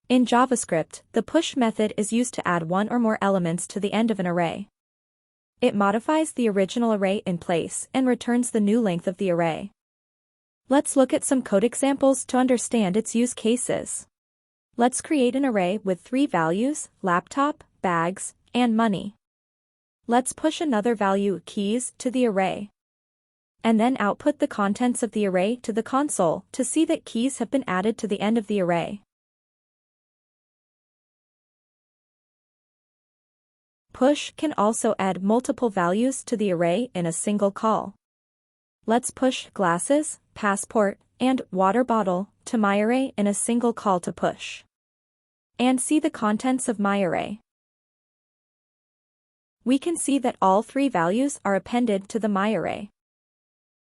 In JavaScript, the push method is used to add one or more elements to the end of an array. It modifies the original array in place and returns the new length of the array. Let's look at some code examples to understand its use cases. Let's create an array with 3 values, laptop, bags, and money. Let's push another value, keys, to the array. And then output the contents of the array to the console to see that keys have been added to the end of the array. Push can also add multiple values to the array in a single call. Let's push glasses, passport, and water bottle to my array in a single call to push. And see the contents of my array. We can see that all 3 values are appended to the my array.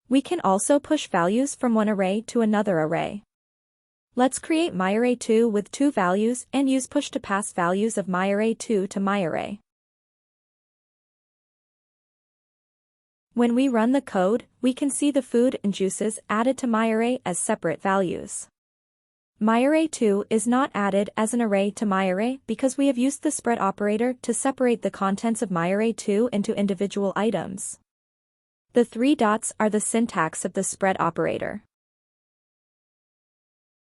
We can also push values from one array to another array. Let's create myArray2 with 2 values and use push to pass values of myArray2 to myArray. When we run the code, we can see the food and juices added to myArray as separate values. myArray2 is not added as an array to myArray because we have used the spread operator to separate the contents of myArray2 into individual items. The 3 dots are the syntax of the spread operator.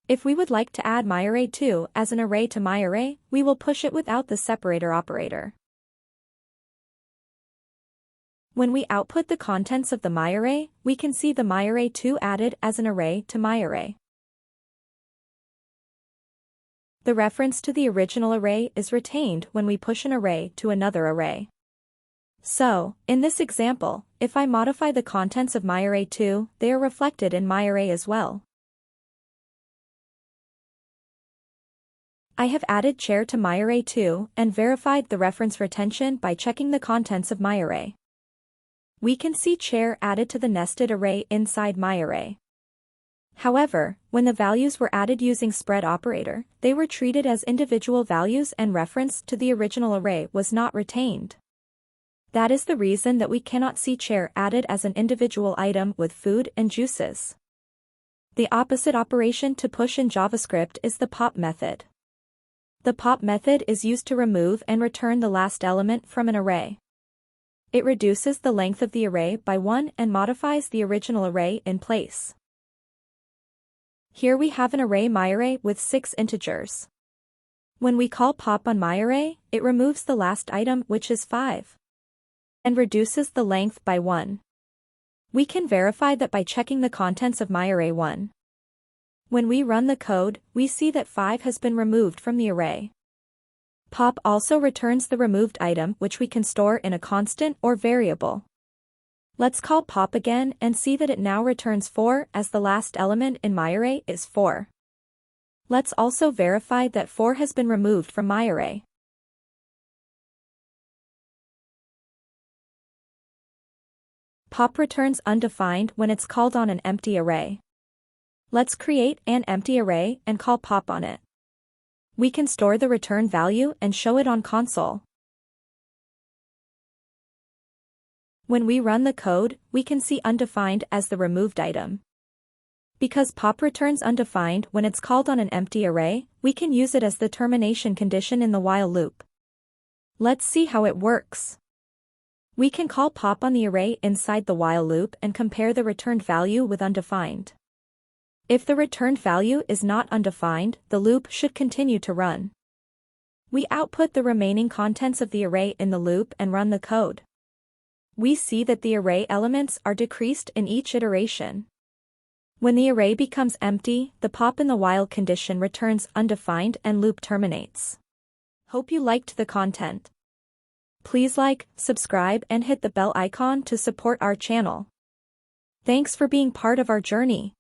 If we would like to add myArray2 as an array to myArray, we will push it without the separator operator. When we output the contents of the myArray, we can see the myArray2 added as an array to myArray. The reference to the original array is retained when we push an array to another array. So, in this example, if I modify the contents of myArray2, they are reflected in myArray as well. I have added chair to myArray2 and verified the reference retention by checking the contents of myArray. We can see chair added to the nested array inside myArray. However, when the values were added using spread operator, they were treated as individual values and reference to the original array was not retained. That is the reason that we cannot see chair added as an individual item with food and juices. The opposite operation to push in JavaScript is the pop method. The pop method is used to remove and return the last element from an array. It reduces the length of the array by 1 and modifies the original array in place. Here we have an array myArray with 6 integers. When we call pop on myArray, it removes the last item, which is 5, and reduces the length by 1. We can verify that by checking the contents of myArray1. When we run the code, we see that 5 has been removed from the array. Pop also returns the removed item, which we can store in a constant or variable. Let's call pop again and see that it now returns 4 as the last element in myArray is 4. Let's also verify that 4 has been removed from myArray. Pop returns undefined when it's called on an empty array. Let's create an empty array and call pop on it. We can store the return value and show it on console. When we run the code, we can see undefined as the removed item. Because pop returns undefined when it's called on an empty array, we can use it as the termination condition in the while loop. Let's see how it works. We can call pop on the array inside the while loop and compare the returned value with undefined. If the returned value is not undefined, the loop should continue to run. We output the remaining contents of the array in the loop and run the code. We see that the array elements are decreased in each iteration. When the array becomes empty, the pop in the while condition returns undefined and loop terminates. Hope you liked the content. Please like, subscribe, and hit the bell icon to support our channel. Thanks for being part of our journey.